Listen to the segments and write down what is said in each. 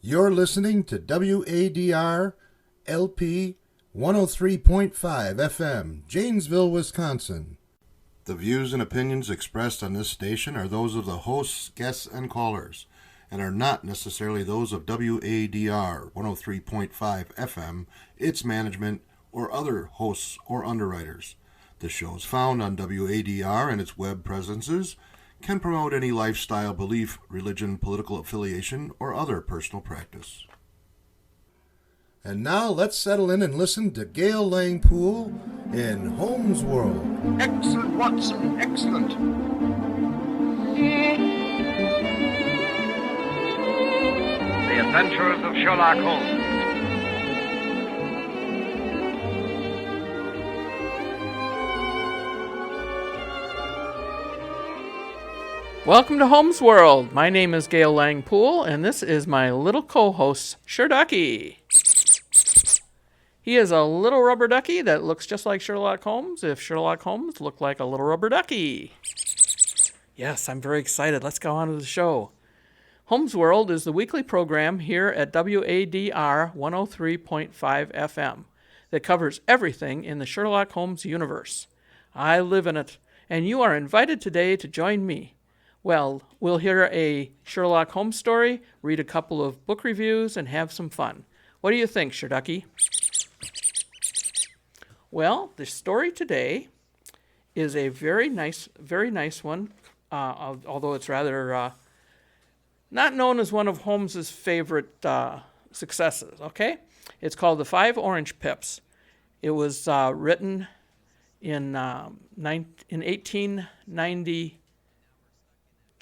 You're listening to WADR LP 103.5 FM, Janesville, Wisconsin. The views and opinions expressed on this station are those of the hosts, guests, and callers, and are not necessarily those of WADR 103.5 FM, its management, or other hosts or underwriters. The shows found on WADR and its web presences can promote any lifestyle, belief, religion, political affiliation, or other personal practice. And now let's settle in and listen to Gayle Lange Puhl in Holmes World. Excellent, Watson, excellent. The Adventures of Sherlock Holmes. Welcome to Holmes World. My name is Gayle Lange Puhl, and this is my little co-host, Sherducky. He is a little rubber ducky that looks just like Sherlock Holmes if Sherlock Holmes looked like a little rubber ducky. Yes, I'm very excited. Let's go on to the show. Holmes World is the weekly program here at WADR 103.5 FM that covers everything in the Sherlock Holmes universe. I live in it, and you are invited today to join me. Well, we'll hear a Sherlock Holmes story, read a couple of book reviews, and have some fun. What do you think, Sherducky? Well, the story today is a very nice one, although it's rather not known as one of Holmes's favorite successes, okay? It's called The 5 Orange Pips. It was written in 1892.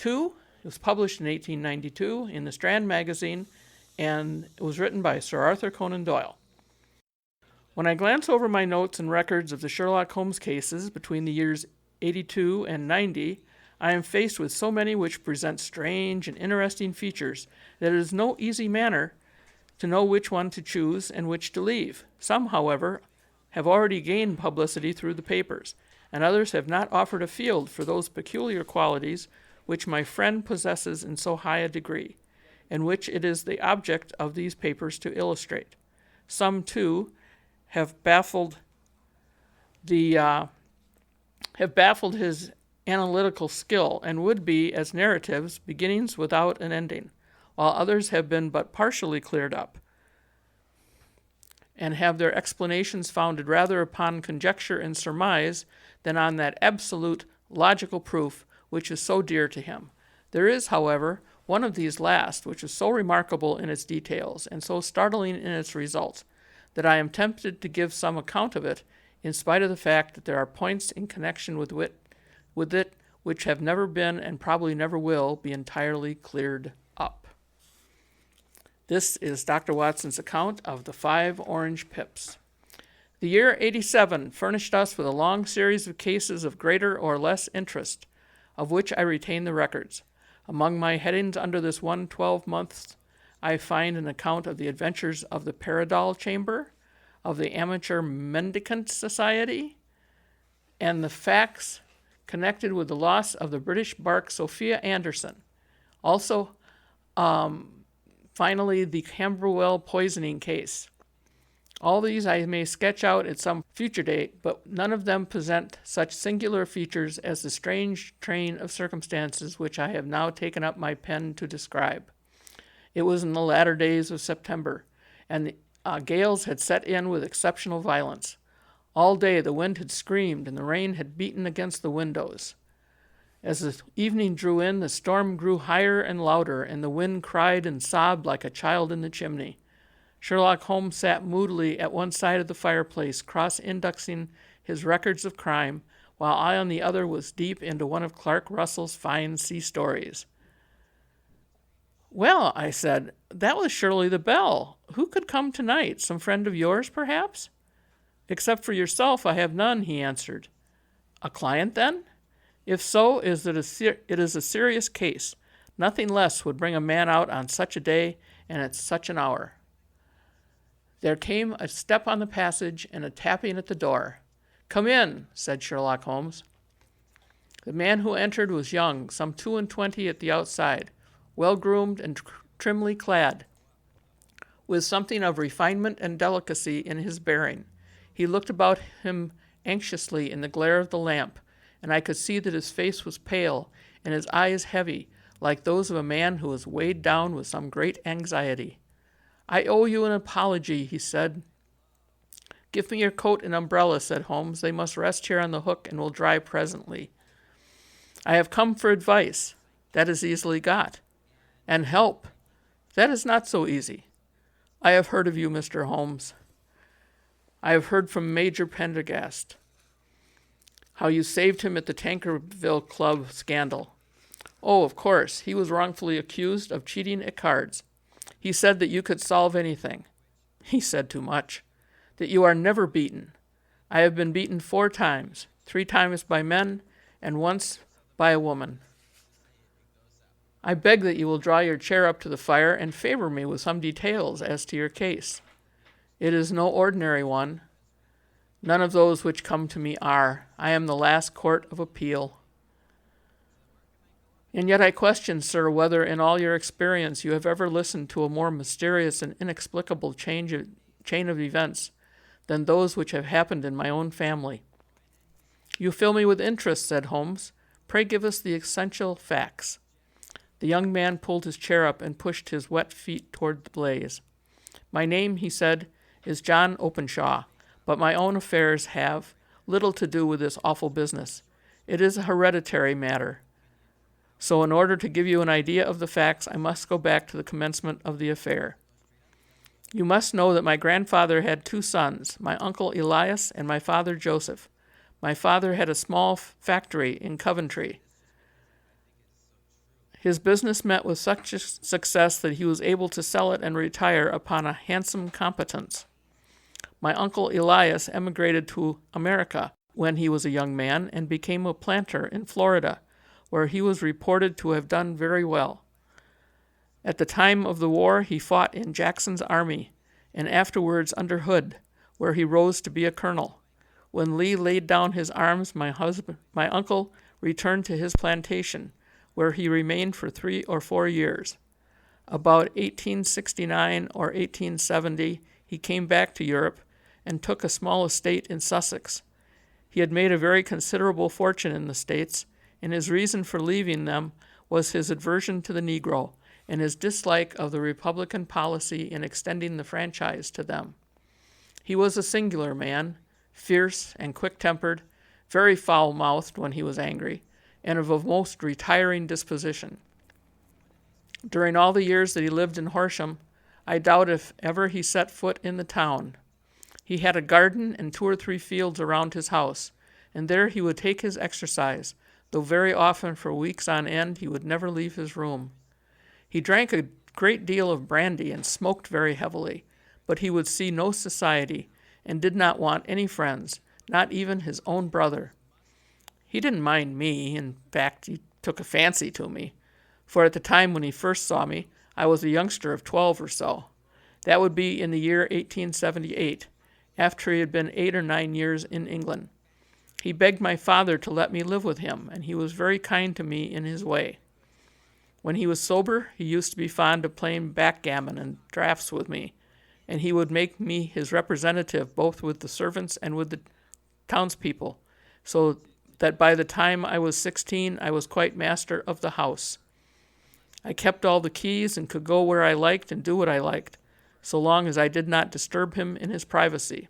It was published in 1892 in the Strand magazine, and it was written by Sir Arthur Conan Doyle. When I glance over my notes and records of the Sherlock Holmes cases between the years 82 and 90, I am faced with so many which present strange and interesting features that it is no easy matter to know which one to choose and which to leave. Some, however, have already gained publicity through the papers, and others have not offered a field for those peculiar qualities which my friend possesses in so high a degree, and which it is the object of these papers to illustrate. Some, too, have baffled his analytical skill, and would be, as narratives, beginnings without an ending, while others have been but partially cleared up, and have their explanations founded rather upon conjecture and surmise than on that absolute logical proof which is so dear to him. There is, however, one of these last which is so remarkable in its details and so startling in its results that I am tempted to give some account of it, in spite of the fact that there are points in connection with it which have never been and probably never will be entirely cleared up. This is Dr. Watson's account of the 5 Orange Pips. The year 87 furnished us with a long series of cases of greater or less interest, of which I retain the records. Among my headings under this one 12-month, I find an account of the adventures of the Paradol Chamber, of the Amateur Mendicant Society, and the facts connected with the loss of the British bark Sophia Anderson. Also, finally, the Camberwell poisoning case. All these I may sketch out at some future date, but none of them present such singular features as the strange train of circumstances which I have now taken up my pen to describe. It was in the latter days of September, and the gales had set in with exceptional violence. All day the wind had screamed, and the rain had beaten against the windows. As the evening drew in, the storm grew higher and louder, and the wind cried and sobbed like a child in the chimney. Sherlock Holmes sat moodily at one side of the fireplace, cross-indexing his records of crime, while I on the other was deep into one of Clark Russell's fine sea stories. "Well," I said, "that was surely the bell. Who could come tonight? Some friend of yours, perhaps?" "Except for yourself, I have none," he answered. "A client, then?" "If so, it is a serious case. Nothing less would bring a man out on such a day and at such an hour." There came a step on the passage and a tapping at the door. "Come in," said Sherlock Holmes. The man who entered was young, some 22 at the outside, well-groomed and trimly clad. with something of refinement and delicacy in his bearing. He looked about him anxiously in the glare of the lamp, and I could see that his face was pale and his eyes heavy, like those of a man who is weighed down with some great anxiety. "I owe you an apology," he said. "Give me your coat and umbrella," said Holmes. "They must rest here on the hook and will dry presently." "I have come for advice." "That is easily got." "And help." "That is not so easy." "I have heard of you, Mr. Holmes. I have heard from Major Pendergast how you saved him at the Tankerville Club scandal." "Oh, of course. He was wrongfully accused of cheating at cards. He said that you could solve anything." "He said too much." "That you are never beaten." "I have been beaten 4 times, 3 times by men, and once by a woman." "I beg that you will draw your chair up to the fire and favor me with some details as to your case." "It is no ordinary one." "None of those which come to me are. I am the last court of appeal." "And yet I question, sir, whether in all your experience you have ever listened to a more mysterious and inexplicable chain of events than those which have happened in my own family." "You fill me with interest," said Holmes. "Pray give us the essential facts." The young man pulled his chair up and pushed his wet feet toward the blaze. "My name," he said, "is John Openshaw, but my own affairs have little to do with this awful business. It is a hereditary matter. So in order to give you an idea of the facts, I must go back to the commencement of the affair. You must know that my grandfather had 2 sons, my uncle Elias and my father Joseph. My father had a small factory in Coventry. His business met with such success that he was able to sell it and retire upon a handsome competence. My uncle Elias emigrated to America when he was a young man and became a planter in Florida, where he was reported to have done very well. At the time of the war he fought in Jackson's army, and afterwards under Hood, where he rose to be a colonel. When Lee laid down his arms, my uncle returned to his plantation, where he remained for 3 or 4 years. About 1869 or 1870 he came back to Europe and took a small estate in Sussex. He had made a very considerable fortune in the States, and his reason for leaving them was his aversion to the Negro and his dislike of the Republican policy in extending the franchise to them. He was a singular man, fierce and quick-tempered, very foul-mouthed when he was angry, and of a most retiring disposition. During all the years that he lived in Horsham, I doubt if ever he set foot in the town. He had a garden and 2 or 3 fields around his house, and there he would take his exercise, though very often for weeks on end he would never leave his room. He drank a great deal of brandy and smoked very heavily, but he would see no society and did not want any friends, not even his own brother. He didn't mind me. In fact, he took a fancy to me, for at the time when he first saw me, I was a youngster of 12 or so. That would be in the year 1878, after he had been 8 or 9 years in England. He begged my father to let me live with him, and he was very kind to me in his way. When he was sober, he used to be fond of playing backgammon and draughts with me, and he would make me his representative both with the servants and with the townspeople, so that by the time I was 16, I was quite master of the house. I kept all the keys and could go where I liked and do what I liked, so long as I did not disturb him in his privacy.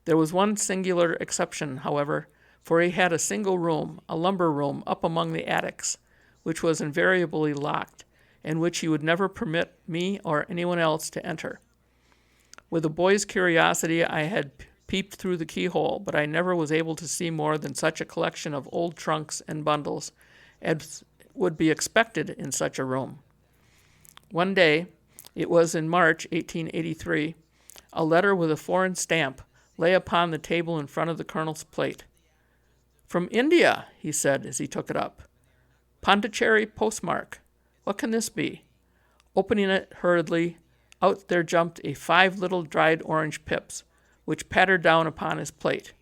There was one singular exception, however, for he had a single room, a lumber room, up among the attics, which was invariably locked, and which he would never permit me or anyone else to enter. With a boy's curiosity, I had peeped through the keyhole, but I never was able to see more than such a collection of old trunks and bundles as would be expected in such a room. One day, it was in March 1883, a letter with a foreign stamp lay upon the table in front of the colonel's plate. "From India," he said as he took it up. "Pondicherry postmark. What can this be?" Opening it hurriedly, out there jumped 5 little dried orange pips, which pattered down upon his plate.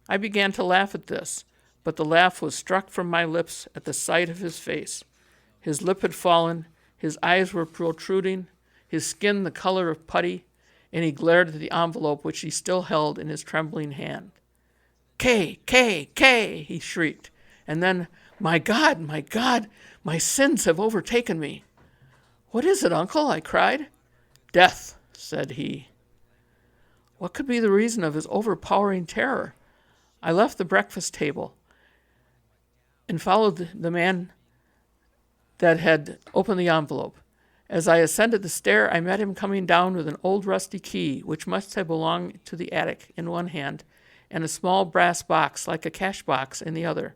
I began to laugh at this, but the laugh was struck from my lips at the sight of his face. His lip had fallen, his eyes were protruding, his skin the color of putty, and he glared at the envelope which he still held in his trembling hand. "Kay, Kay, Kay!" he shrieked, and then, my God, my sins have overtaken me." "What is it, Uncle?" I cried. "Death," said he. What could be the reason of his overpowering terror? I left the breakfast table and followed the man that had opened the envelope. As I ascended the stair, I met him coming down with an old rusty key, which must have belonged to the attic, in one hand, and a small brass box, like a cash box, in the other.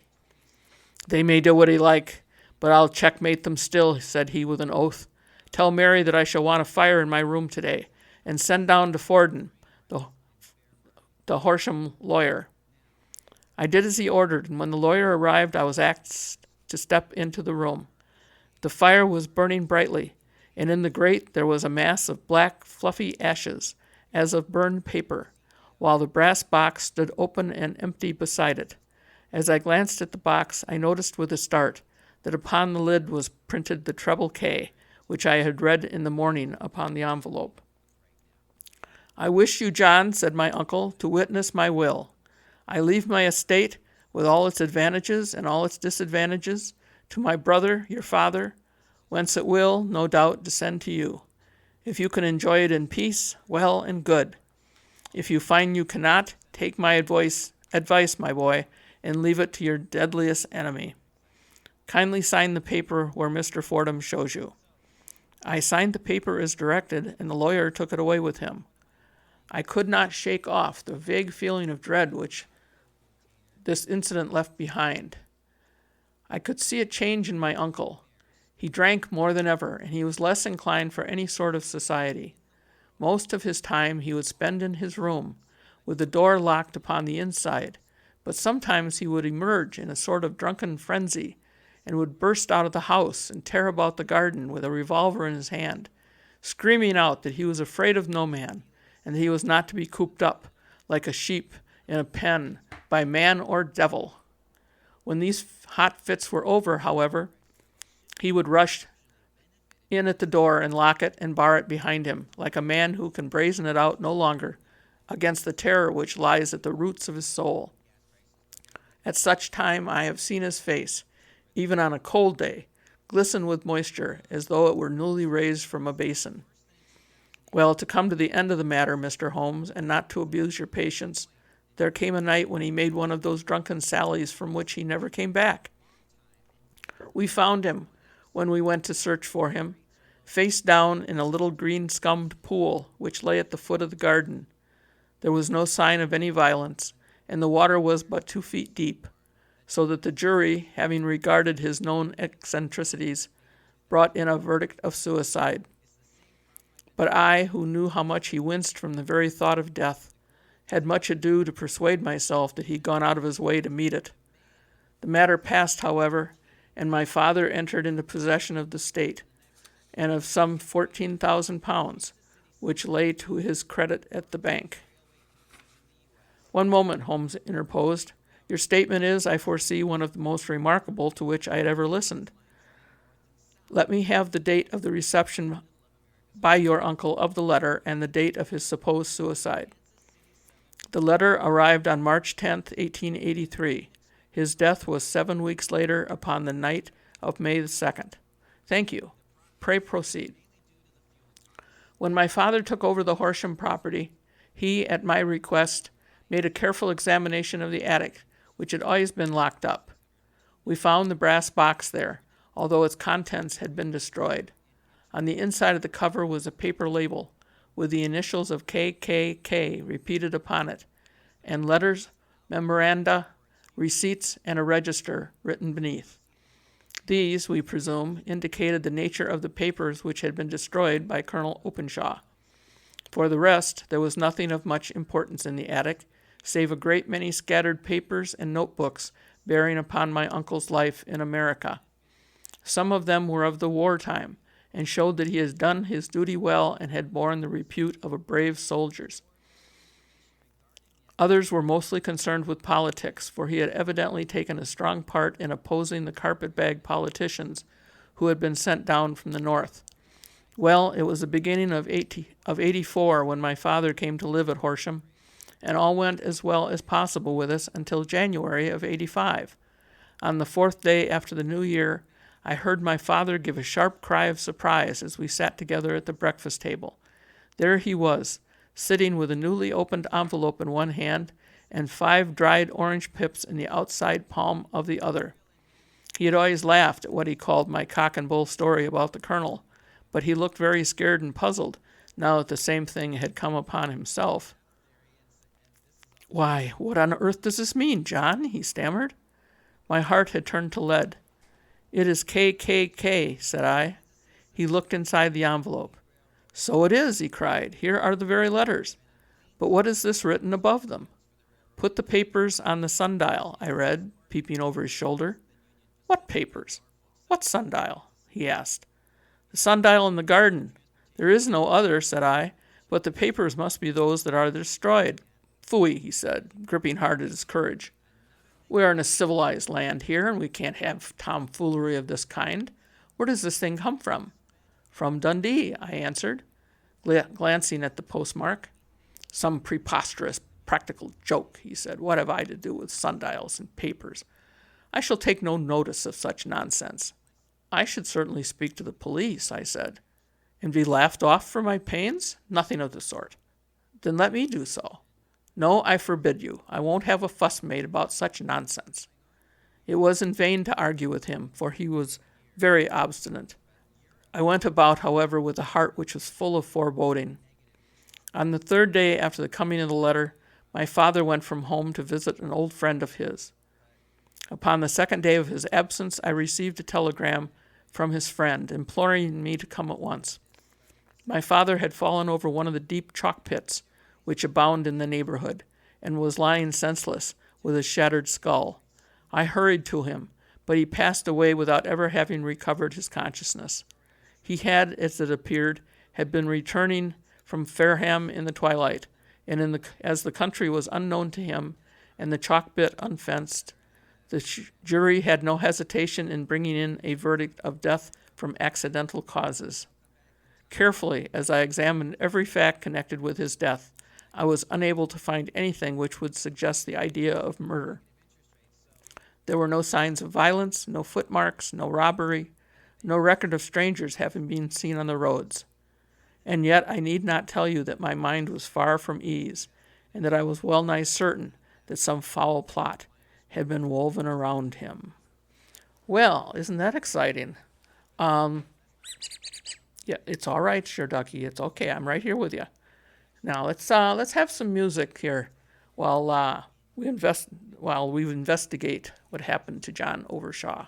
"They may do what they like, but I'll checkmate them still," said he with an oath. "Tell Mary that I shall want a fire in my room today, and send down to Forden, the Horsham lawyer." I did as he ordered, and when the lawyer arrived, I was asked to step into the room. The fire was burning brightly, and in the grate there was a mass of black, fluffy ashes, as of burned paper, while the brass box stood open and empty beside it. As I glanced at the box, I noticed with a start that upon the lid was printed the treble K, which I had read in the morning upon the envelope. "I wish you, John," said my uncle, "to witness my will. I leave my estate, with all its advantages and all its disadvantages, to my brother, your father, whence it will, no doubt, descend to you. If you can enjoy it in peace, well and good. If you find you cannot, take my advice, my boy, and leave it to your deadliest enemy. Kindly sign the paper where Mr. Fordham shows you." I signed the paper as directed, and the lawyer took it away with him. I could not shake off the vague feeling of dread which this incident left behind. I could see a change in my uncle. He drank more than ever, and he was less inclined for any sort of society. Most of his time he would spend in his room, with the door locked upon the inside, but sometimes he would emerge in a sort of drunken frenzy, and would burst out of the house and tear about the garden with a revolver in his hand, screaming out that he was afraid of no man, and that he was not to be cooped up, like a sheep in a pen, by man or devil. When these hot fits were over, however, he would rush in at the door and lock it and bar it behind him, like a man who can brazen it out no longer, against the terror which lies at the roots of his soul. At such time I have seen his face, even on a cold day, glisten with moisture, as though it were newly raised from a basin. Well, to come to the end of the matter, Mr. Holmes, and not to abuse your patience, there came a night when he made one of those drunken sallies from which he never came back. We found him, when we went to search for him, face down in a little green-scummed pool which lay at the foot of the garden. There was no sign of any violence, and the water was but 2 feet deep, so that the jury, having regarded his known eccentricities, brought in a verdict of suicide. But I, who knew how much he winced from the very thought of death, had much ado to persuade myself that he'd gone out of his way to meet it. The matter passed, however, and my father entered into possession of the estate, and of some £14,000, which lay to his credit at the bank. "One moment," Holmes interposed. "Your statement is, I foresee, one of the most remarkable to which I had ever listened. Let me have the date of the reception by your uncle of the letter, and the date of his supposed suicide." The letter arrived on March 10th, 1883. His death was 7 weeks later, upon the night of May the 2nd. "Thank you. Pray proceed." When my father took over the Horsham property, he, at my request, made a careful examination of the attic, which had always been locked up. We found the brass box there, although its contents had been destroyed. On the inside of the cover was a paper label, with the initials of KKK repeated upon it, and letters, memoranda, receipts, and a register written beneath. These, we presume, indicated the nature of the papers which had been destroyed by Colonel Openshaw. For the rest, there was nothing of much importance in the attic, save a great many scattered papers and notebooks bearing upon my uncle's life in America. Some of them were of the war time, and showed that he had done his duty well and had borne the repute of a brave soldier. Others were mostly concerned with politics, for he had evidently taken a strong part in opposing the carpetbag politicians who had been sent down from the north. Well, it was the beginning of 84 when my father came to live at Horsham, and all went as well as possible with us until January of 85. On the 4th day after the New Year, I heard my father give a sharp cry of surprise as we sat together at the breakfast table. There he was, sitting with a newly opened envelope in one hand and 5 dried orange pips in the outside palm of the other. He had always laughed at what he called my cock and bull story about the colonel, but he looked very scared and puzzled now that the same thing had come upon himself. "Why, what on earth does this mean, John?" he stammered. My heart had turned to lead. "It is KKK," said I. He looked inside the envelope. "So it is," he cried. "Here are the very letters. But what is this written above them?" "Put the papers on the sundial," I read, peeping over his shoulder. "What papers? What sundial?" he asked. "The sundial in the garden. There is no other," said I, "but the papers must be those that are destroyed." "Phooey," he said, gripping hard at his courage. "We are in a civilized land here, and we can't have tomfoolery of this kind. Where does this thing come from?" "From Dundee," I answered, glancing at the postmark. "Some preposterous practical joke," he said. "What have I to do with sundials and papers? I shall take no notice of such nonsense." "I should certainly speak to the police," I said. "And be laughed off for my pains? Nothing of the sort." "Then let me do so." "No, I forbid you. I won't have a fuss made about such nonsense." It was in vain to argue with him, for he was very obstinate. I went about, however, with a heart which was full of foreboding. On the 3rd day after the coming of the letter, my father went from home to visit an old friend of his. Upon the 2nd day of his absence, I received a telegram from his friend, imploring me to come at once. My father had fallen over one of the deep chalk pits which abound in the neighborhood, and was lying senseless, with a shattered skull. I hurried to him, but he passed away without ever having recovered his consciousness. He had, as it appeared, been returning from Fareham in the twilight, and as the country was unknown to him, and the chalk pit unfenced, the jury had no hesitation in bringing in a verdict of death from accidental causes. Carefully, as I examined every fact connected with his death, I was unable to find anything which would suggest the idea of murder. There were no signs of violence, no footmarks, no robbery, no record of strangers having been seen on the roads. And yet I need not tell you that my mind was far from ease, and that I was well nigh certain that some foul plot had been woven around him. Well, isn't that exciting? Yeah, it's all right, sure, Ducky. It's okay. I'm right here with you. Now let's have some music here while we investigate what happened to John Overshaw.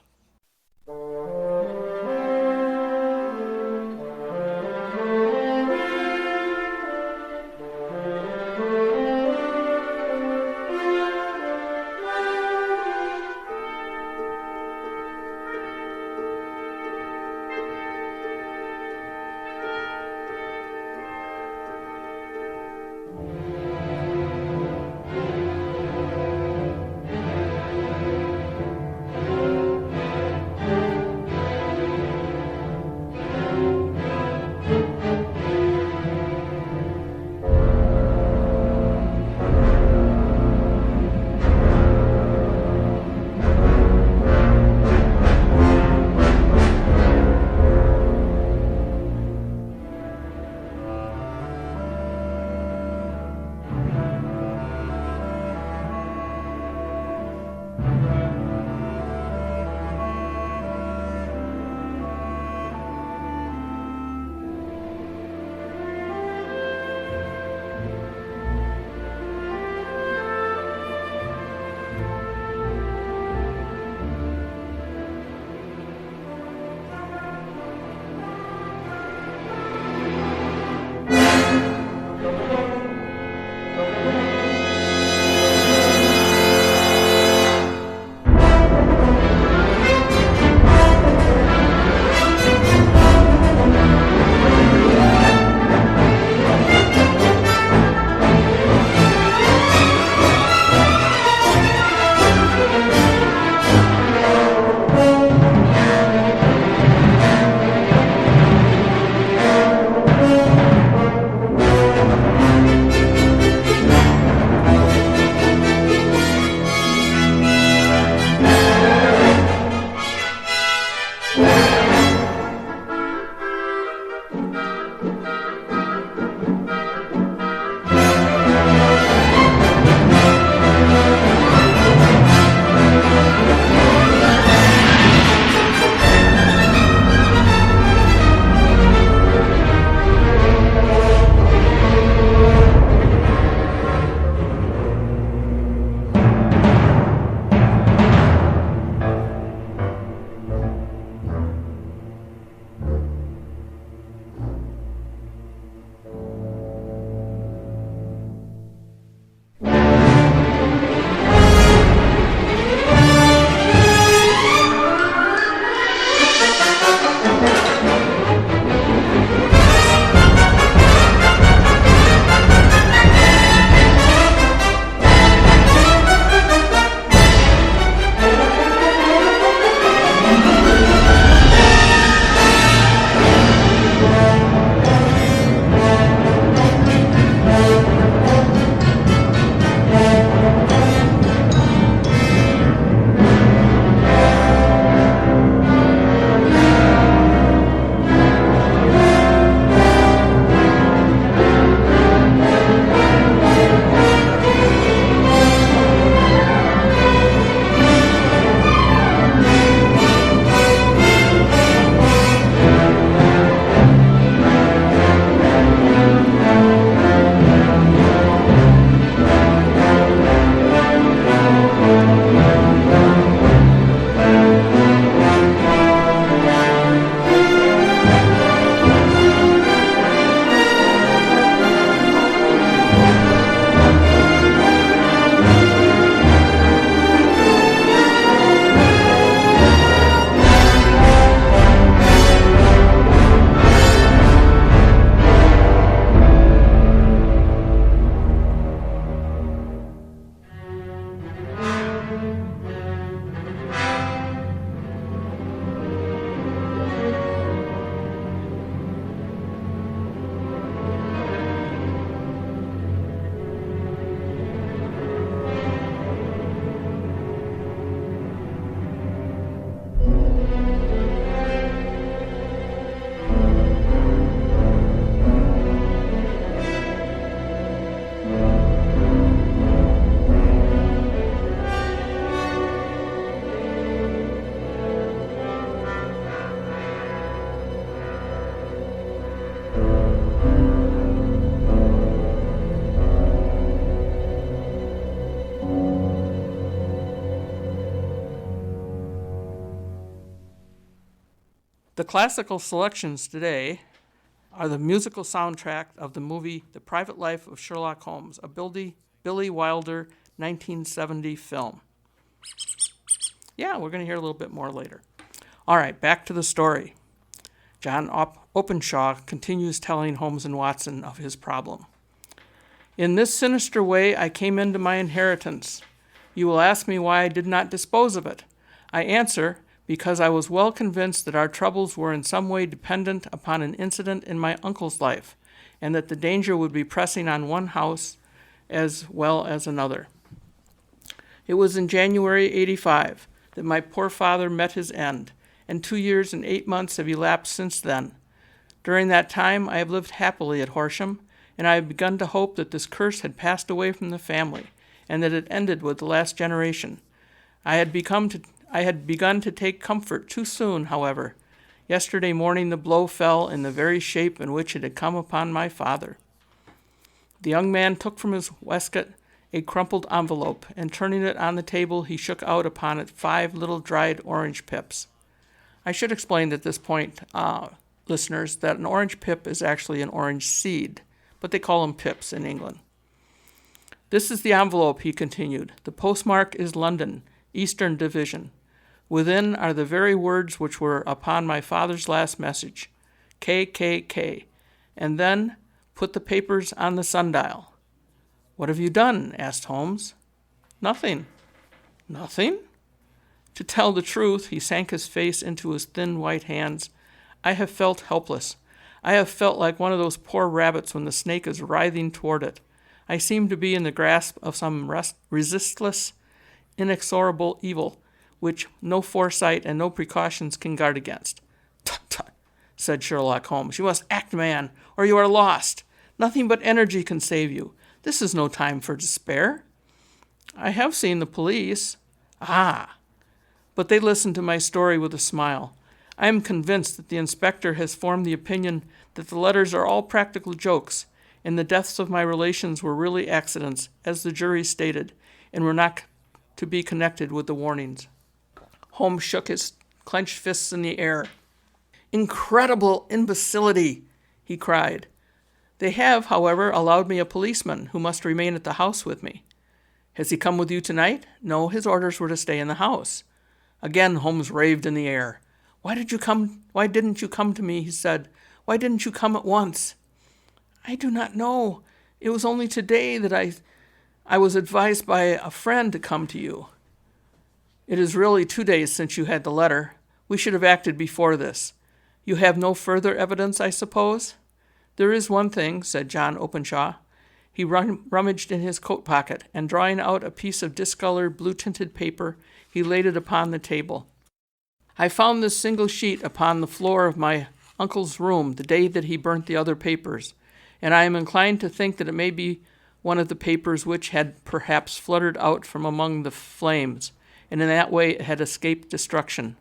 The classical selections today are the musical soundtrack of the movie The Private Life of Sherlock Holmes, a Billy Wilder 1970 film. Yeah, we're going to hear a little bit more later. All right, back to the story. John Openshaw continues telling Holmes and Watson of his problem. In this sinister way, I came into my inheritance. You will ask me why I did not dispose of it. I answer, because I was well convinced that our troubles were in some way dependent upon an incident in my uncle's life, and that the danger would be pressing on one house as well as another. It was in January 85 that my poor father met his end, and 2 years and 8 months have elapsed since then. During that time I have lived happily at Horsham, and I have begun to hope that this curse had passed away from the family, and that it ended with the last generation. I had begun to take comfort too soon, however. Yesterday morning the blow fell in the very shape in which it had come upon my father. The young man took from his waistcoat a crumpled envelope, and turning it on the table, he shook out upon it 5 little dried orange pips. I should explain at this point, listeners, that an orange pip is actually an orange seed, but they call them pips in England. This is the envelope, he continued. The postmark is London, Eastern Division. Within are the very words which were upon my father's last message, KKK, and then put the papers on the sundial. What have you done? Asked Holmes. Nothing. Nothing? To tell the truth, he sank his face into his thin white hands. I have felt helpless. I have felt like one of those poor rabbits when the snake is writhing toward it. I seem to be in the grasp of some resistless, inexorable evil, which no foresight and no precautions can guard against. Tut, tut, said Sherlock Holmes. You must act, man, or you are lost. Nothing but energy can save you. This is no time for despair. I have seen the police. Ah! But they listened to my story with a smile. I am convinced that the inspector has formed the opinion that the letters are all practical jokes, and the deaths of my relations were really accidents, as the jury stated, and were not to be connected with the warnings. Holmes shook his clenched fists in the air. Incredible imbecility, he cried. They have, however, allowed me a policeman who must remain at the house with me. Has he come with you tonight? No, his orders were to stay in the house. Again Holmes raved in the air. Why didn't you come to me, he said. Why didn't you come at once? I do not know. It was only today that I was advised by a friend to come to you. It is really 2 days since you had the letter. We should have acted before this. You have no further evidence, I suppose? There is one thing, said John Openshaw. He rummaged in his coat pocket, and drawing out a piece of discolored, blue-tinted paper, he laid it upon the table. I found this single sheet upon the floor of my uncle's room the day that he burnt the other papers, and I am inclined to think that it may be one of the papers which had perhaps fluttered out from among the flames, and in that way had escaped destruction.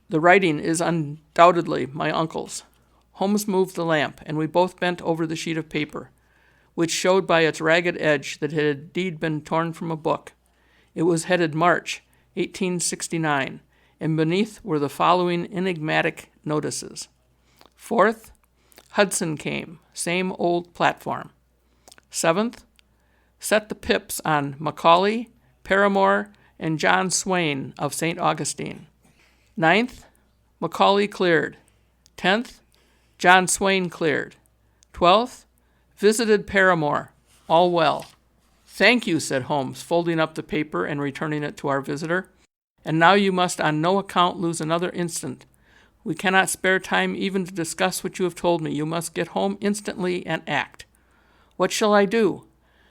The writing is undoubtedly my uncle's. Holmes moved the lamp, and we both bent over the sheet of paper, which showed by its ragged edge that it had indeed been torn from a book. It was headed March, 1869, and beneath were the following enigmatic notices. 4th, Hudson came, same old platform. 7th, set the pips on Macaulay, Paramore, and John Swain of St. Augustine. 9th, Macaulay cleared. 10th, John Swain cleared. 12th, visited Paramore. All well. Thank you, said Holmes, folding up the paper and returning it to our visitor. And now you must on no account lose another instant. We cannot spare time even to discuss what you have told me. You must get home instantly and act. What shall I do?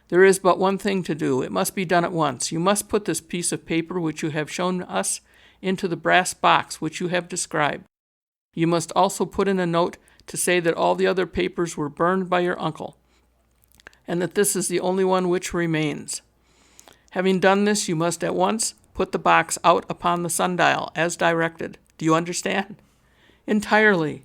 There is but one thing to do. It must be done at once. You must put this piece of paper which you have shown us into the brass box which you have described. You must also put in a note to say that all the other papers were burned by your uncle, and that this is the only one which remains. Having done this, you must at once put the box out upon the sundial, as directed. Do you understand? Entirely.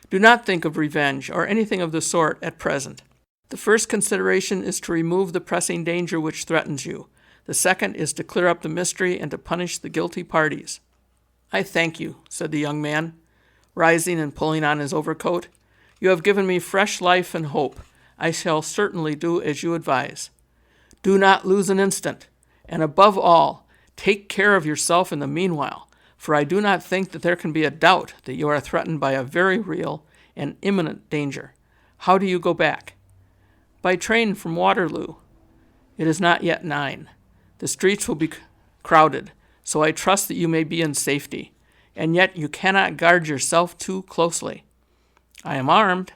Do not think of revenge or anything of the sort at present. The first consideration is to remove the pressing danger which threatens you. The second is to clear up the mystery and to punish the guilty parties. I thank you, said the young man. rising and pulling on his overcoat. "You have given me fresh life and hope. I shall certainly do as you advise. Do not lose an instant, and above all, take care of yourself in the meanwhile, for I do not think that there can be a doubt that you are threatened by a very real and imminent danger. How do you go back?" "By train from Waterloo." "It is not yet 9. The streets will be crowded, so I trust that you may be in safety, and yet you cannot guard yourself too closely." "I am armed."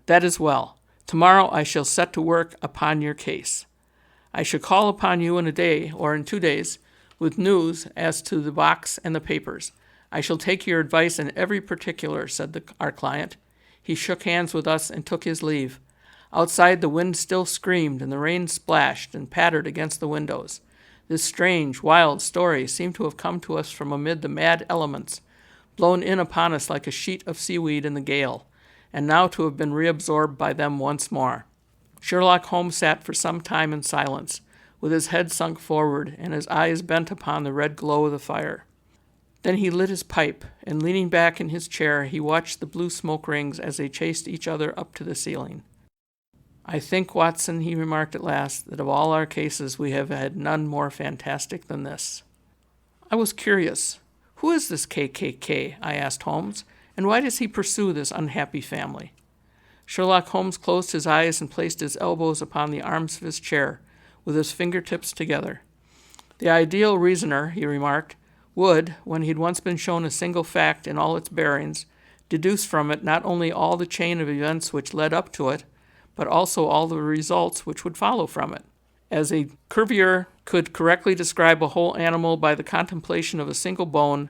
"That is well. Tomorrow I shall set to work upon your case. I shall call upon you in a day or in 2 days with news as to the box and the papers. I shall take your advice in every particular," said our client. He shook hands with us and took his leave. Outside the wind still screamed and the rain splashed and pattered against the windows. This strange, wild story seemed to have come to us from amid the mad elements, blown in upon us like a sheet of seaweed in the gale, and now to have been reabsorbed by them once more. Sherlock Holmes sat for some time in silence, with his head sunk forward and his eyes bent upon the red glow of the fire. Then he lit his pipe, and leaning back in his chair, he watched the blue smoke rings as they chased each other up to the ceiling. "I think, Watson," he remarked at last, "that of all our cases we have had none more fantastic than this." I was curious. "Who is this KKK?" I asked Holmes, "and why does he pursue this unhappy family?" Sherlock Holmes closed his eyes and placed his elbows upon the arms of his chair, with his fingertips together. "The ideal reasoner," he remarked, "would, when he'd once been shown a single fact in all its bearings, deduce from it not only all the chain of events which led up to it, but also all the results which would follow from it. As a Cuvier could correctly describe a whole animal by the contemplation of a single bone,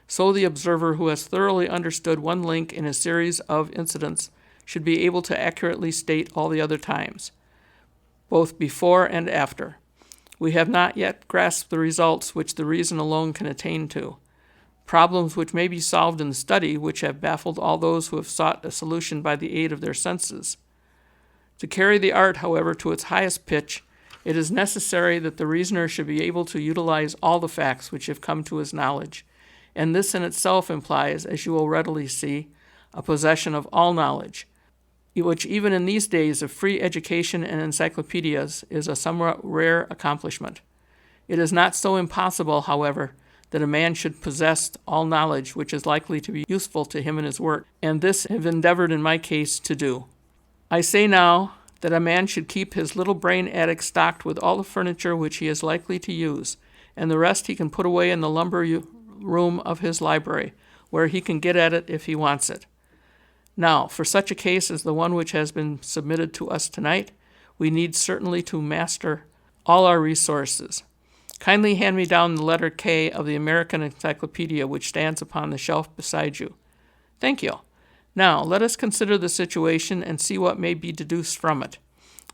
so the observer who has thoroughly understood one link in a series of incidents should be able to accurately state all the other times, both before and after. We have not yet grasped the results which the reason alone can attain to, problems which may be solved in the study, which have baffled all those who have sought a solution by the aid of their senses. To carry the art, however, to its highest pitch, it is necessary that the reasoner should be able to utilize all the facts which have come to his knowledge, and this in itself implies, as you will readily see, a possession of all knowledge, which even in these days of free education and encyclopedias is a somewhat rare accomplishment. It is not so impossible, however, that a man should possess all knowledge which is likely to be useful to him in his work, and this I have endeavored in my case to do. I say now that a man should keep his little brain attic stocked with all the furniture which he is likely to use, and the rest he can put away in the lumber room of his library, where he can get at it if he wants it. Now, for such a case as the one which has been submitted to us tonight, we need certainly to master all our resources. Kindly hand me down the letter K of the American Encyclopedia, which stands upon the shelf beside you. Thank you. Now, let us consider the situation and see what may be deduced from it.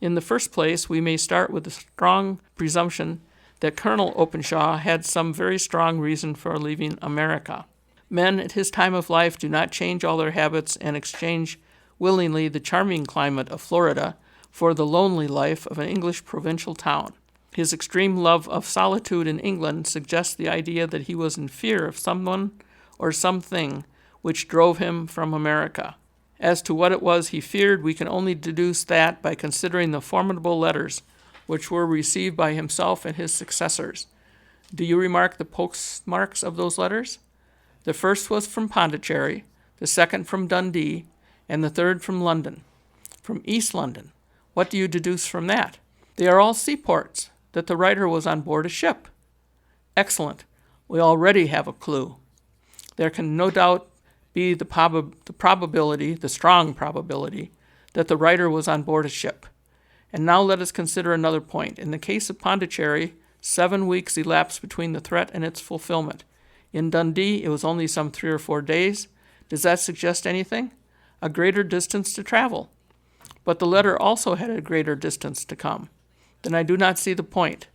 In the first place, we may start with the strong presumption that Colonel Openshaw had some very strong reason for leaving America. Men at his time of life do not change all their habits and exchange willingly the charming climate of Florida for the lonely life of an English provincial town. His extreme love of solitude in England suggests the idea that he was in fear of someone or something which drove him from America. As to what it was he feared, we can only deduce that by considering the formidable letters which were received by himself and his successors. Do you remark the postmarks of those letters? The first was from Pondicherry, the second from Dundee, and the third from London. From East London. What do you deduce from that? They are all seaports, that the writer was on board a ship. Excellent. We already have a clue. There can no doubt be the strong probability, that the writer was on board a ship. And now let us consider another point. In the case of Pondicherry, 7 weeks elapsed between the threat and its fulfillment. In Dundee, it was only some 3 or 4 days. Does that suggest anything? A greater distance to travel. But the letter also had a greater distance to come. Then I do not see the point.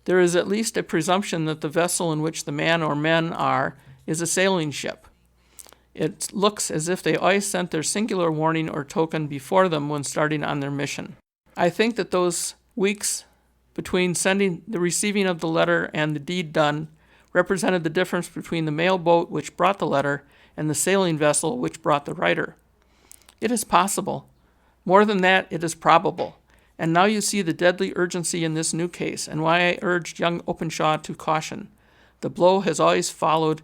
There is at least a presumption that the vessel in which the man or men are is a sailing ship. It looks as if they always sent their singular warning or token before them when starting on their mission. I think that those weeks between the receiving of the letter and the deed done represented the difference between the mail boat which brought the letter and the sailing vessel which brought the writer. It is possible. More than that, it is probable. And now you see the deadly urgency in this new case, and why I urged young Openshaw to caution. The blow has always fallen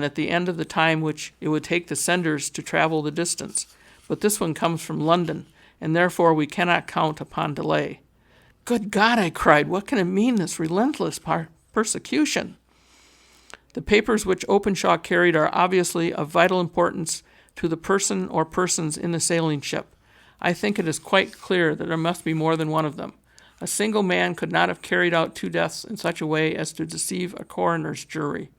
at the end of the time which it would take the senders to travel the distance. But this one comes from London, and therefore we cannot count upon delay. Good God, I cried, what can it mean, this relentless persecution? The papers which Openshaw carried are obviously of vital importance to the person or persons in the sailing ship. I think it is quite clear that there must be more than one of them. A single man could not have carried out 2 deaths in such a way as to deceive a coroner's jury.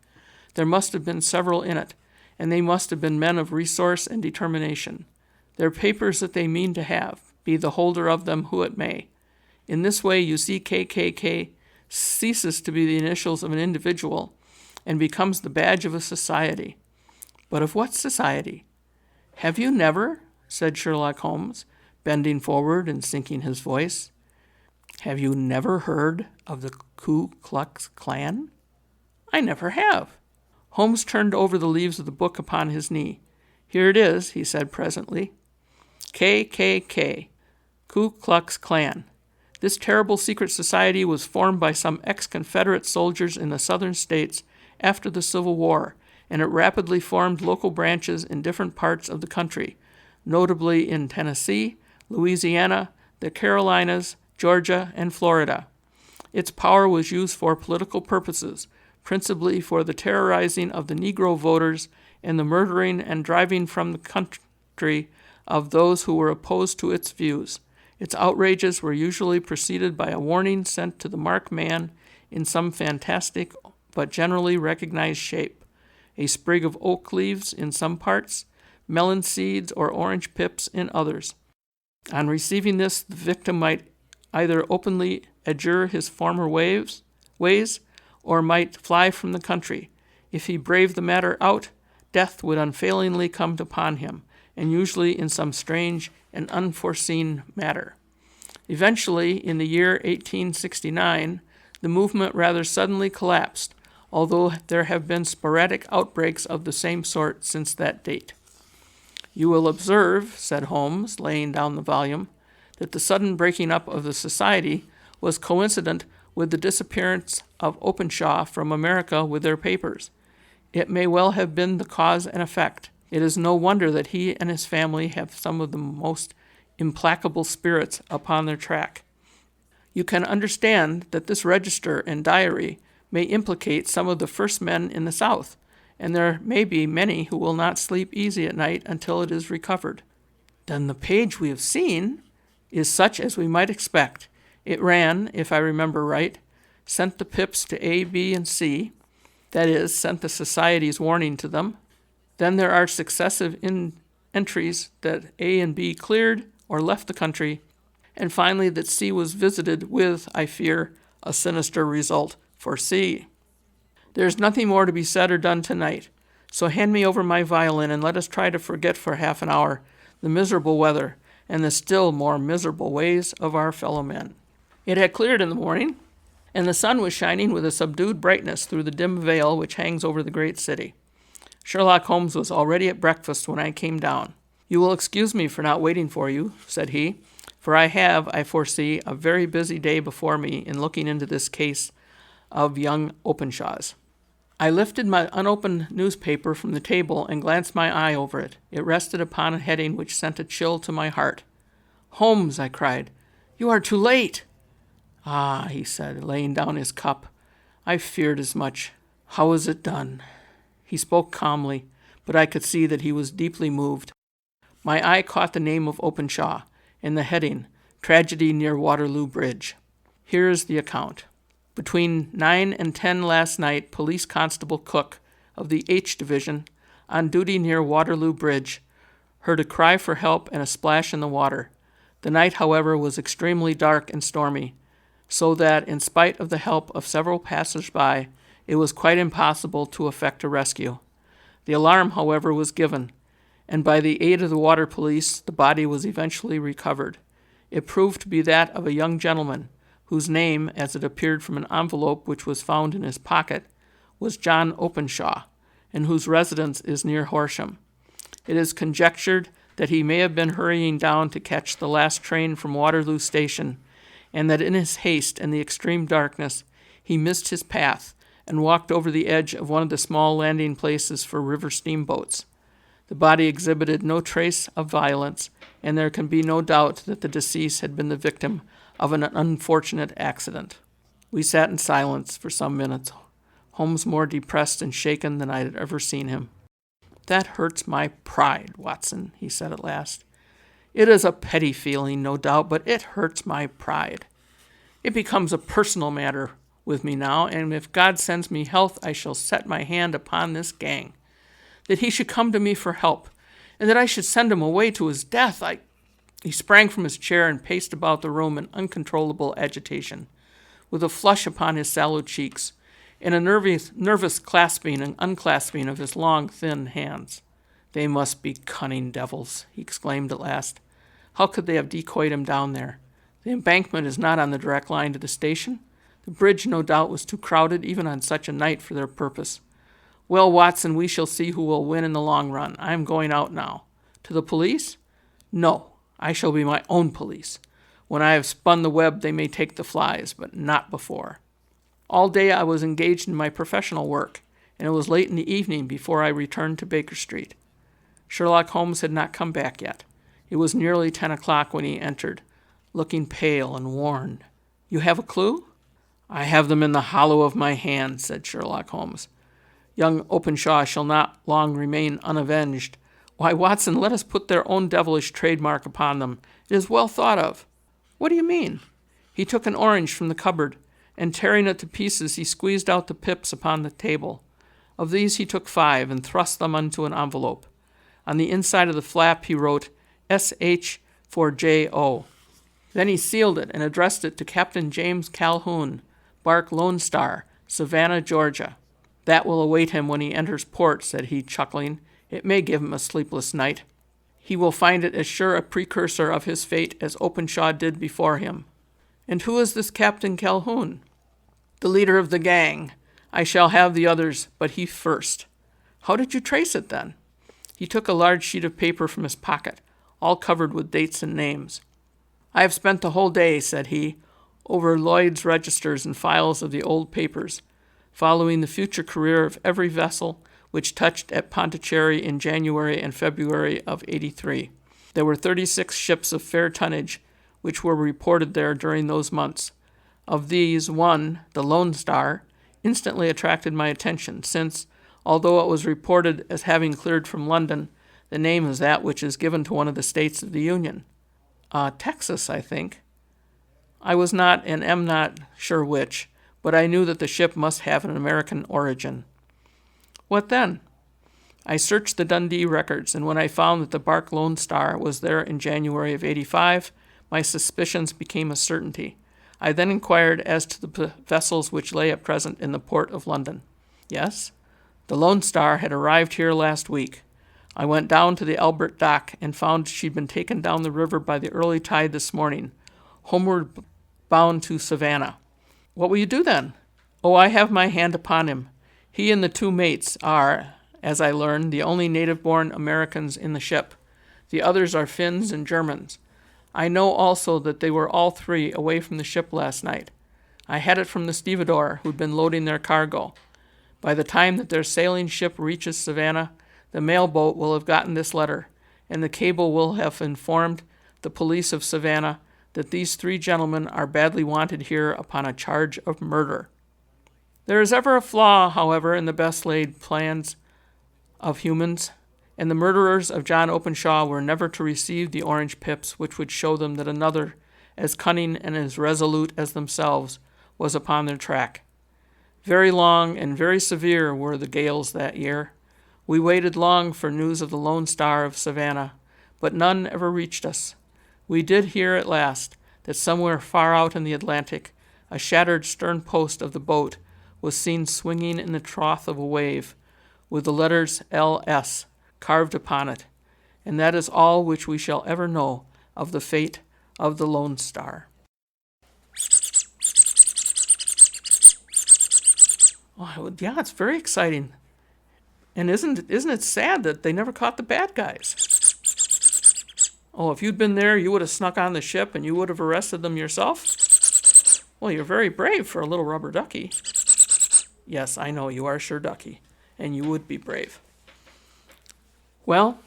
There must have been several in it, and they must have been men of resource and determination. They're papers that they mean to have, be the holder of them who it may. In this way, you see KKK ceases to be the initials of an individual and becomes the badge of a society. But of what society? Have you never, said Sherlock Holmes, bending forward and sinking his voice, have you never heard of the Ku Klux Klan? I never have. Holmes turned over the leaves of the book upon his knee. Here it is, he said presently. KKK, Ku Klux Klan. This terrible secret society was formed by some ex-Confederate soldiers in the southern states after the Civil War, and it rapidly formed local branches in different parts of the country, notably in Tennessee, Louisiana, the Carolinas, Georgia, and Florida. Its power was used for political purposes, principally for the terrorizing of the Negro voters and the murdering and driving from the country of those who were opposed to its views. Its outrages were usually preceded by a warning sent to the marked man in some fantastic but generally recognized shape. A sprig of oak leaves in some parts, melon seeds or orange pips in others. On receiving this, the victim might either openly adjure his former ways, or might fly from the country. If he braved the matter out, death would unfailingly come upon him, and usually in some strange and unforeseen matter. Eventually, in the year 1869, the movement rather suddenly collapsed, although there have been sporadic outbreaks of the same sort since that date. You will observe, said Holmes, laying down the volume, that the sudden breaking up of the society was coincident with the disappearance of Openshaw from America with their papers. It may well have been the cause and effect. It is no wonder that he and his family have some of the most implacable spirits upon their track. You can understand that this register and diary may implicate some of the first men in the South, and there may be many who will not sleep easy at night until it is recovered. Then the page we have seen is such as we might expect. It ran, if I remember right, sent the pips to A, B, and C, that is, sent the society's warning to them. Then there are successive entries that A and B cleared or left the country, and finally that C was visited with, I fear, a sinister result for C. There is nothing more to be said or done tonight, so hand me over my violin and let us try to forget for half an hour the miserable weather and the still more miserable ways of our fellow men. It had cleared in the morning, and the sun was shining with a subdued brightness through the dim veil which hangs over the great city. Sherlock Holmes was already at breakfast when I came down. You will excuse me for not waiting for you, said he, for I have, I foresee, a very busy day before me in looking into this case of young Openshaw's. I lifted my unopened newspaper from the table and glanced my eye over it. It rested upon a heading which sent a chill to my heart. Holmes, I cried, you are too late. Ah, he said, laying down his cup. I feared as much. How is it done? He spoke calmly, but I could see that he was deeply moved. My eye caught the name of Openshaw, and the heading, Tragedy near Waterloo Bridge. Here is the account. Between 9 and 10 last night, Police Constable Cook of the H Division, on duty near Waterloo Bridge, heard a cry for help and a splash in the water. The night, however, was extremely dark and stormy, so that, in spite of the help of several passers-by, it was quite impossible to effect a rescue. The alarm, however, was given, and by the aid of the water police, the body was eventually recovered. It proved to be that of a young gentleman, whose name, as it appeared from an envelope which was found in his pocket, was John Openshaw, and whose residence is near Horsham. It is conjectured that he may have been hurrying down to catch the last train from Waterloo Station, and that in his haste and the extreme darkness he missed his path and walked over the edge of one of the small landing places for river steamboats. The body exhibited no trace of violence, and there can be no doubt that the deceased had been the victim of an unfortunate accident. We sat in silence for some minutes, Holmes more depressed and shaken than I had ever seen him. "That hurts my pride, Watson," he said at last. "It is a petty feeling, no doubt, but it hurts my pride. It becomes a personal matter with me now, and if God sends me health, I shall set my hand upon this gang. That he should come to me for help, and that I should send him away to his death, He sprang from his chair and paced about the room in uncontrollable agitation, with a flush upon his sallow cheeks, and a nervous clasping and unclasping of his long, thin hands. "They must be cunning devils," he exclaimed at last. "How could they have decoyed him down there? The embankment is not on the direct line to the station. The bridge, no doubt, was too crowded even on such a night for their purpose. Well, Watson, we shall see who will win in the long run. I am going out now. To the police? No, I shall be my own police. When I have spun the web, they may take the flies, but not before." All day I was engaged in my professional work, and it was late in the evening before I returned to Baker Street. Sherlock Holmes had not come back yet. It was nearly 10 o'clock when he entered, looking pale and worn. "You have a clue?" "I have them in the hollow of my hand," said Sherlock Holmes. "Young Openshaw shall not long remain unavenged. Why, Watson, let us put their own devilish trademark upon them. It is well thought of." "What do you mean?" He took an orange from the cupboard, and tearing it to pieces, he squeezed out the pips upon the table. Of these he took 5 and thrust them into an envelope. On the inside of the flap he wrote S.H. for J.O. Then he sealed it and addressed it to Captain James Calhoun, bark Lone Star, Savannah, Georgia. "That will await him when he enters port," said he, chuckling. "It may give him a sleepless night. He will find it as sure a precursor of his fate as Openshaw did before him." "And who is this Captain Calhoun?" "The leader of the gang. I shall have the others, but he first." "How did you trace it, then?" He took a large sheet of paper from his pocket, all covered with dates and names. "I have spent the whole day," said he, "over Lloyd's registers and files of the old papers, following the future career of every vessel which touched at Pondicherry in January and February of '83. There were 36 ships of fair tonnage which were reported there during those months. Of these, one, the Lone Star, instantly attracted my attention, since, although it was reported as having cleared from London, the name is that which is given to one of the states of the Union. Texas, I think. I was not and am not sure which, but I knew that the ship must have an American origin. What then? I searched the Dundee records, and when I found that the bark Lone Star was there in January of '85, my suspicions became a certainty. I then inquired as to the vessels which lay at present in the port of London. Yes, the Lone Star had arrived here last week. I went down to the Albert dock and found she'd been taken down the river by the early tide this morning, homeward bound to Savannah. What will you do then? Oh, I have my hand upon him. He and the 2 mates are, as I learned, the only native-born Americans in the ship. The others are Finns and Germans. I know also that they were all 3 away from the ship last night. I had it from the stevedore who'd been loading their cargo. By the time that their sailing ship reaches Savannah, the mail boat will have gotten this letter, and the cable will have informed the police of Savannah that these 3 gentlemen are badly wanted here upon a charge of murder. There is ever a flaw, however, in the best laid plans of humans, and the murderers of John Openshaw were never to receive the orange pips which would show them that another, as cunning and as resolute as themselves, was upon their track. Very long and very severe were the gales that year. We waited long for news of the Lone Star of Savannah, but none ever reached us. We did hear at last that somewhere far out in the Atlantic, a shattered stern post of the boat was seen swinging in the trough of a wave, with the letters L.S. carved upon it, and that is all which we shall ever know of the fate of the Lone Star. Oh, yeah, it's very exciting. And isn't it sad that they never caught the bad guys? Oh, if you'd been there, you would have snuck on the ship and you would have arrested them yourself? Well, you're very brave for a little rubber ducky. Yes, I know, you are sure ducky, and you would be brave. Well,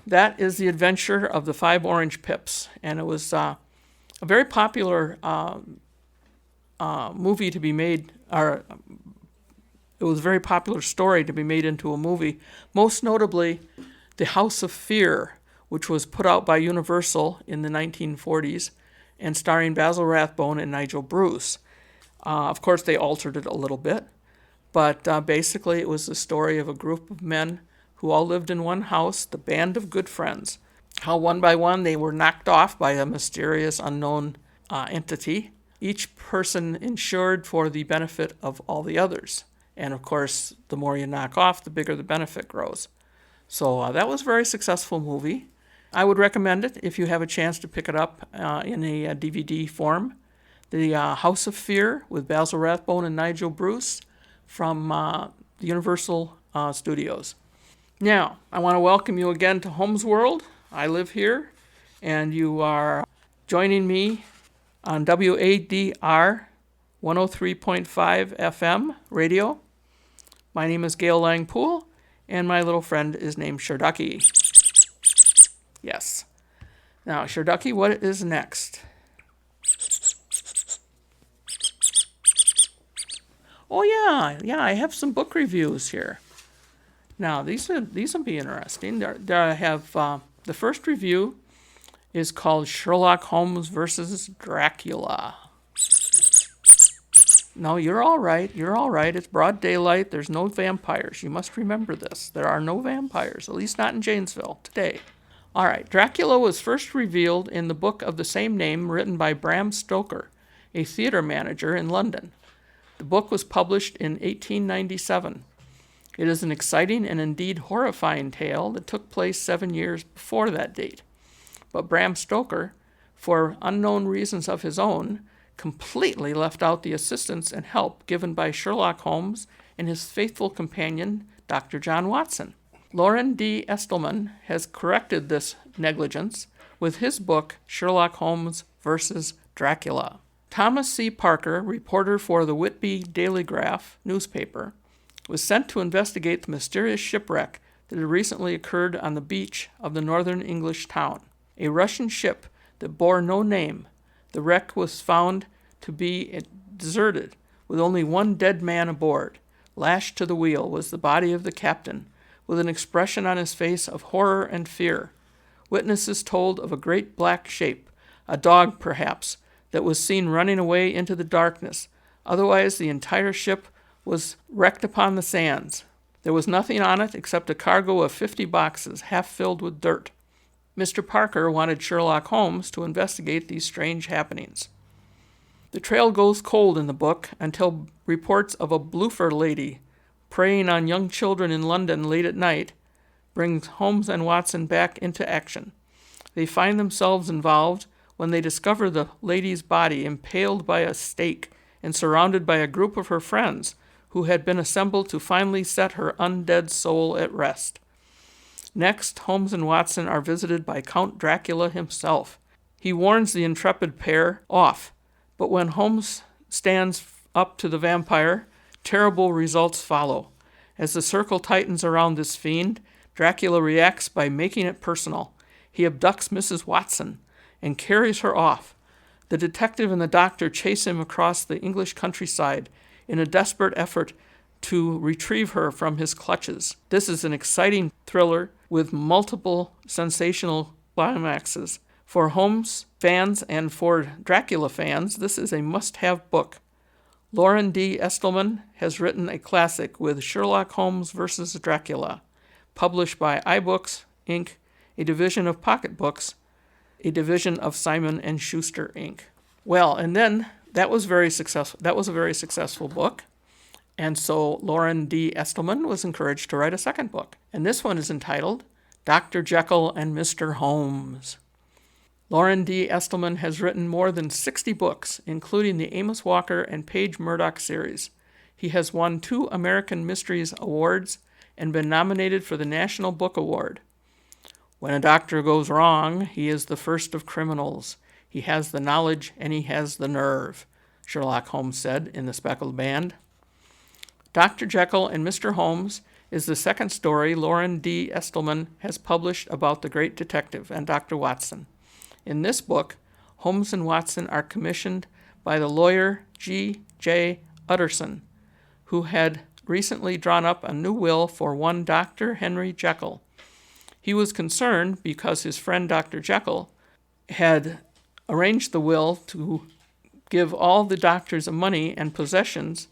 that is the adventure of the 5 orange pips, and it was a very popular movie to be made, or it was a very popular story to be made into a movie, most notably The House of Fear, which was put out by Universal in the 1940s and starring Basil Rathbone and Nigel Bruce. Of course, they altered it a little bit, but basically it was the story of a group of men who all lived in one house, the Band of Good Friends. How one by one they were knocked off by a mysterious unknown entity, each person insured for the benefit of all the others. And of course, the more you knock off, the bigger the benefit grows. So that was a very successful movie. I would recommend it if you have a chance to pick it up in a DVD form. The House of Fear with Basil Rathbone and Nigel Bruce from the Universal Studios. Now, I want to welcome you again to Holmes World. I live here, and you are joining me on WADR 103.5 FM radio. My name is Gayle Lange Puhl, and my little friend is named Sherducky. Yes. Now, Sherducky, what is next? Oh, yeah, I have some book reviews here. Now, these will be interesting. There I have, the first review is called Sherlock Holmes versus Dracula. No, you're all right. It's broad daylight. There's no vampires. You must remember this. There are no vampires, at least not in Janesville today. All right, Dracula was first revealed in the book of the same name written by Bram Stoker, a theater manager in London. The book was published in 1897. It is an exciting and indeed horrifying tale that took place 7 years before that date. But Bram Stoker, for unknown reasons of his own, completely left out the assistance and help given by Sherlock Holmes and his faithful companion, Dr. John Watson. Loren D. Estelman has corrected this negligence with his book, Sherlock Holmes versus Dracula. Thomas C. Parker, reporter for the Whitby Daily Graph newspaper, was sent to investigate the mysterious shipwreck that had recently occurred on the beach of the northern English town. A Russian ship that bore no name. The wreck was found to be deserted, with only one dead man aboard. Lashed to the wheel was the body of the captain, with an expression on his face of horror and fear. Witnesses told of a great black shape, a dog perhaps, that was seen running away into the darkness. Otherwise, the entire ship was wrecked upon the sands. There was nothing on it except a cargo of 50 boxes, half filled with dirt. Mr. Parker wanted Sherlock Holmes to investigate these strange happenings. The trail goes cold in the book until reports of a bloofer lady preying on young children in London late at night brings Holmes and Watson back into action. They find themselves involved when they discover the lady's body impaled by a stake and surrounded by a group of her friends who had been assembled to finally set her undead soul at rest. Next, Holmes and Watson are visited by Count Dracula himself. He warns the intrepid pair off, but when Holmes stands up to the vampire, terrible results follow. As the circle tightens around this fiend, Dracula reacts by making it personal. He abducts Mrs. Watson and carries her off. The detective and the doctor chase him across the English countryside in a desperate effort to retrieve her from his clutches. This is an exciting thriller with multiple sensational climaxes. For Holmes fans and for Dracula fans, this is a must-have book. Loren D. Estelman has written a classic with Sherlock Holmes versus Dracula, published by iBooks, Inc., a division of Pocket Books, a division of Simon & Schuster, Inc. Well, and then that was very successful. That was a very successful book. And so Loren D. Estelman was encouraged to write a second book. And this one is entitled Dr. Jekyll and Mr. Holmes. Loren D. Estelman has written more than 60 books, including the Amos Walker and Paige Murdoch series. He has won 2 American Mysteries Awards and been nominated for the National Book Award. When a doctor goes wrong, he is the first of criminals. He has the knowledge and he has the nerve, Sherlock Holmes said in The Speckled Band. Dr. Jekyll and Mr. Holmes is the second story Lauren D. Estelman has published about the great detective and Dr. Watson. In this book, Holmes and Watson are commissioned by the lawyer G. J. Utterson, who had recently drawn up a new will for one Dr. Henry Jekyll. He was concerned because his friend Dr. Jekyll had arranged the will to give all the doctor's money and possessions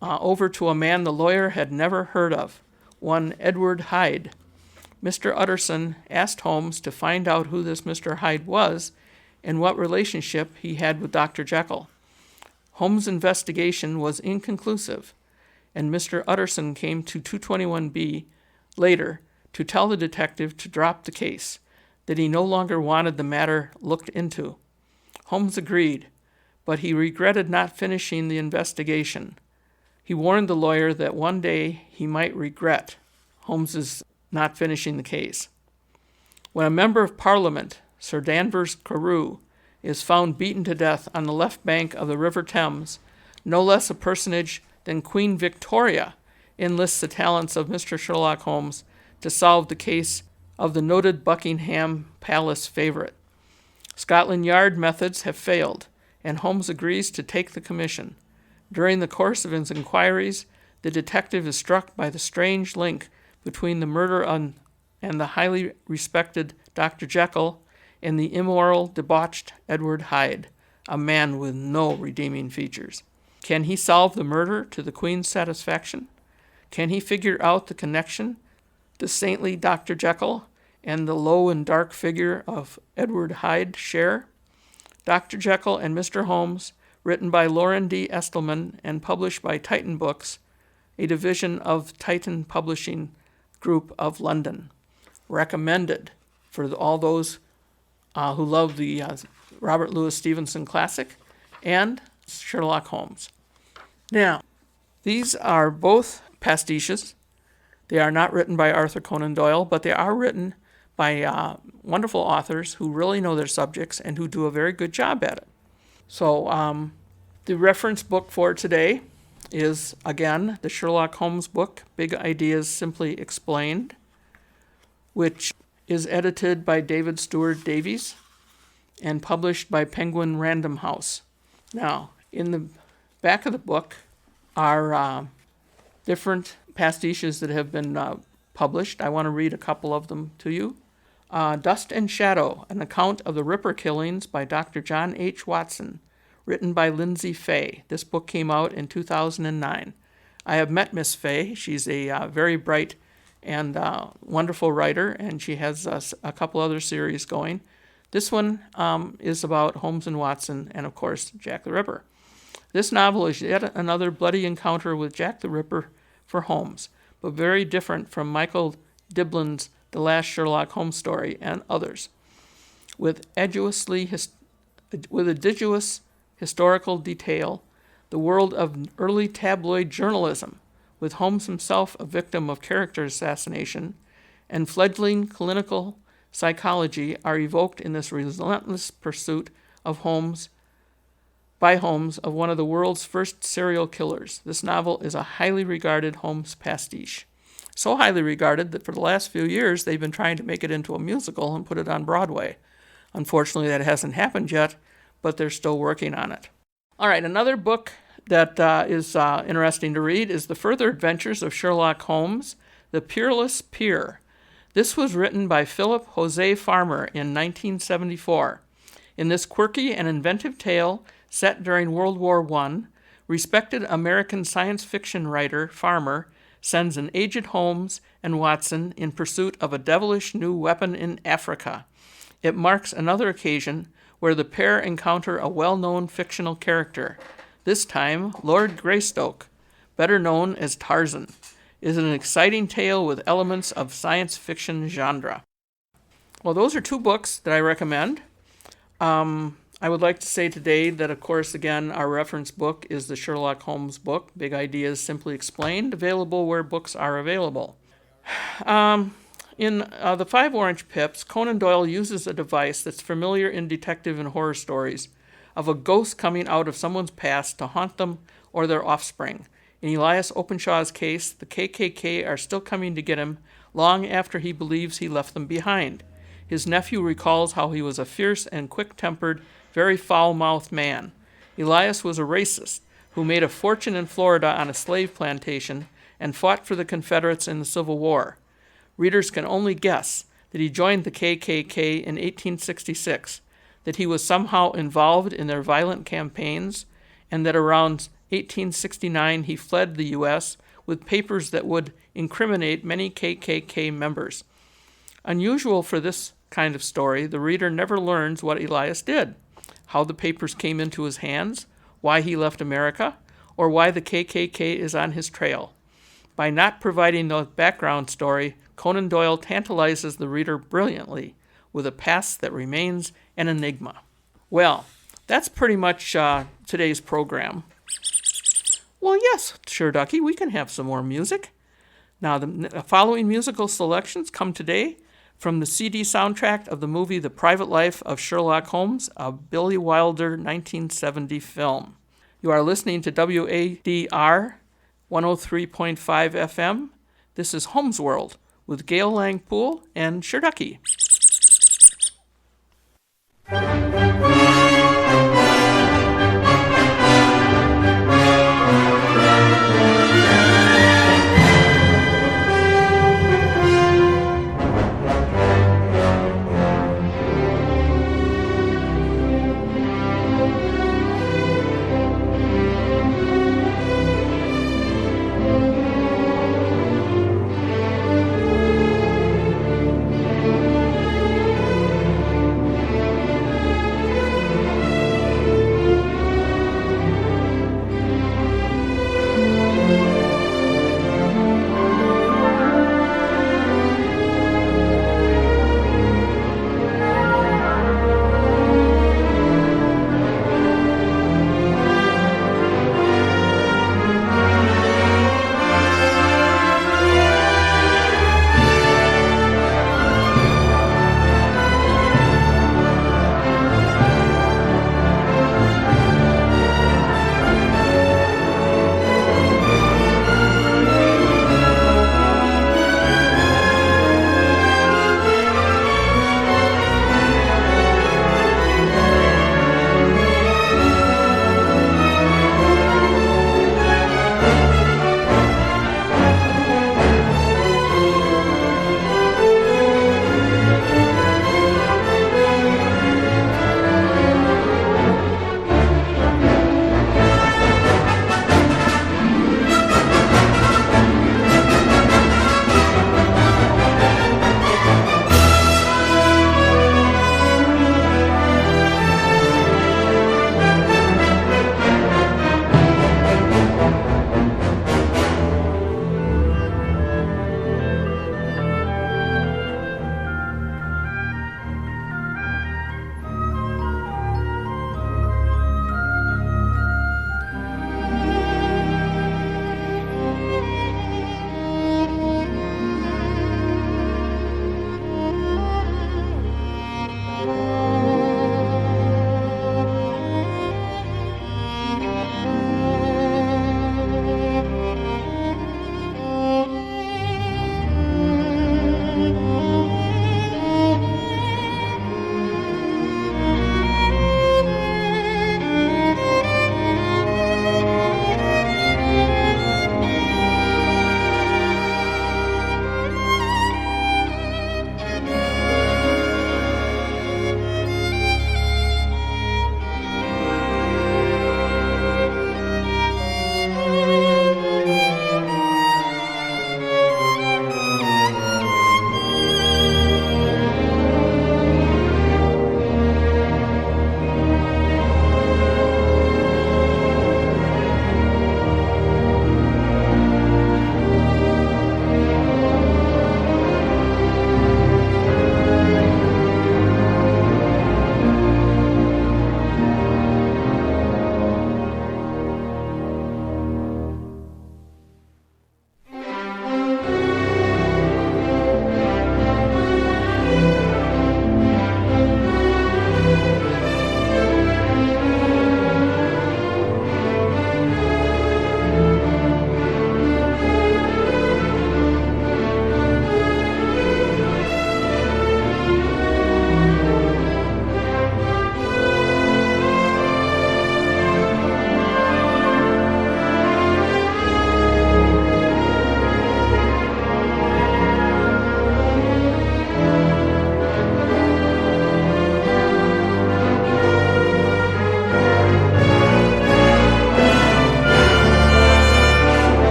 over to a man the lawyer had never heard of, one Edward Hyde. Mr. Utterson asked Holmes to find out who this Mr. Hyde was and what relationship he had with Dr. Jekyll. Holmes' investigation was inconclusive, and Mr. Utterson came to 221B later to tell the detective to drop the case, that he no longer wanted the matter looked into. Holmes agreed, but he regretted not finishing the investigation. He warned the lawyer that one day he might regret Holmes's not finishing the case. When a member of Parliament, Sir Danvers Carew, is found beaten to death on the left bank of the River Thames, no less a personage than Queen Victoria enlists the talents of Mr. Sherlock Holmes to solve the case of the noted Buckingham Palace favorite. Scotland Yard methods have failed, and Holmes agrees to take the commission. During the course of his inquiries, the detective is struck by the strange link between the murder and the highly respected Dr. Jekyll and the immoral, debauched Edward Hyde, a man with no redeeming features. Can he solve the murder to the Queen's satisfaction? Can he figure out the connection, the saintly Dr. Jekyll and the low and dark figure of Edward Hyde share? Dr. Jekyll and Mr. Holmes, written by Lauren D. Estelman and published by Titan Books, a division of Titan Publishing Group of London. Recommended for all those who love the Robert Louis Stevenson classic and Sherlock Holmes. Now, these are both pastiches. They are not written by Arthur Conan Doyle, but they are written by wonderful authors who really know their subjects and who do a very good job at it. So the reference book for today is, again, the Sherlock Holmes book, Big Ideas Simply Explained, which is edited by David Stewart Davies and published by Penguin Random House. Now, in the back of the book are different pastiches that have been published. I want to read a couple of them to you. Dust and Shadow, an account of the Ripper killings by Dr. John H. Watson, written by Lindsay Fay. This book came out in 2009. I have met Miss Fay. She's a very bright and wonderful writer, and she has a couple other series going. This one is about Holmes and Watson and, of course, Jack the Ripper. This novel is yet another bloody encounter with Jack the Ripper for Holmes, but very different from Michael Diblin's The Last Sherlock Holmes Story and others. With assiduous historical detail, the world of early tabloid journalism, with Holmes himself a victim of character assassination, and fledgling clinical psychology are evoked in this relentless pursuit of Holmes of one of the world's first serial killers. This novel is a highly regarded Holmes pastiche. So highly regarded that for the last few years they've been trying to make it into a musical and put it on Broadway. Unfortunately, that hasn't happened yet, but they're still working on it. All right, another book that is interesting to read is The Further Adventures of Sherlock Holmes, The Peerless Peer. This was written by Philip Jose Farmer in 1974. In this quirky and inventive tale set during World War I, respected American science fiction writer Farmer sends an aged Holmes and Watson in pursuit of a devilish new weapon in Africa. It marks another occasion where the pair encounter a well-known fictional character. This time, Lord Greystoke, better known as Tarzan, is an exciting tale with elements of science fiction genre. Well, those are two books that I recommend. I would like to say today that, of course, again, our reference book is the Sherlock Holmes book, Big Ideas Simply Explained, available where books are available. In The Five Orange Pips, Conan Doyle uses a device that's familiar in detective and horror stories of a ghost coming out of someone's past to haunt them or their offspring. In Elias Openshaw's case, the KKK are still coming to get him long after he believes he left them behind. His nephew recalls how he was a fierce and quick-tempered, very foul-mouthed man. Elias was a racist who made a fortune in Florida on a slave plantation and fought for the Confederates in the Civil War. Readers can only guess that he joined the KKK in 1866, that he was somehow involved in their violent campaigns, and that around 1869 he fled the U.S. with papers that would incriminate many KKK members. Unusual for this kind of story, the reader never learns what Elias did, how the papers came into his hands, why he left America, or why the KKK is on his trail. By not providing the background story, Conan Doyle tantalizes the reader brilliantly with a past that remains an enigma. Well, that's pretty much today's program. Well, yes, sure, Ducky, we can have some more music. Now, the following musical selections come today from the CD soundtrack of the movie The Private Life of Sherlock Holmes, a Billy Wilder 1970 film. You are listening to WADR 103.5 FM. This is Holmes World with Gayle Lange Puhl and Sherducky.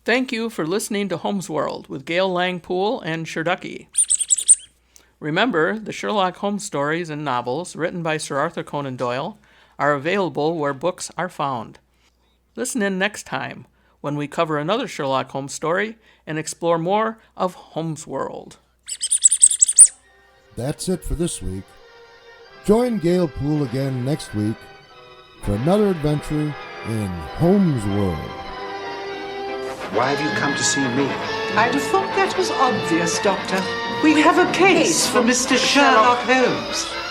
Thank you for listening to Holmes World with Gayle Lange Puhl and Sherducky. Remember, the Sherlock Holmes stories and novels written by Sir Arthur Conan Doyle are available where books are found. Listen in next time when we cover another Sherlock Holmes story and explore more of Holmes World. That's it for this week. Join Gayle Puhl again next week for another adventure in Holmes World. Why have you come to see me? I'd have thought that was obvious, Doctor. We have a case for Mr. Sherlock Holmes.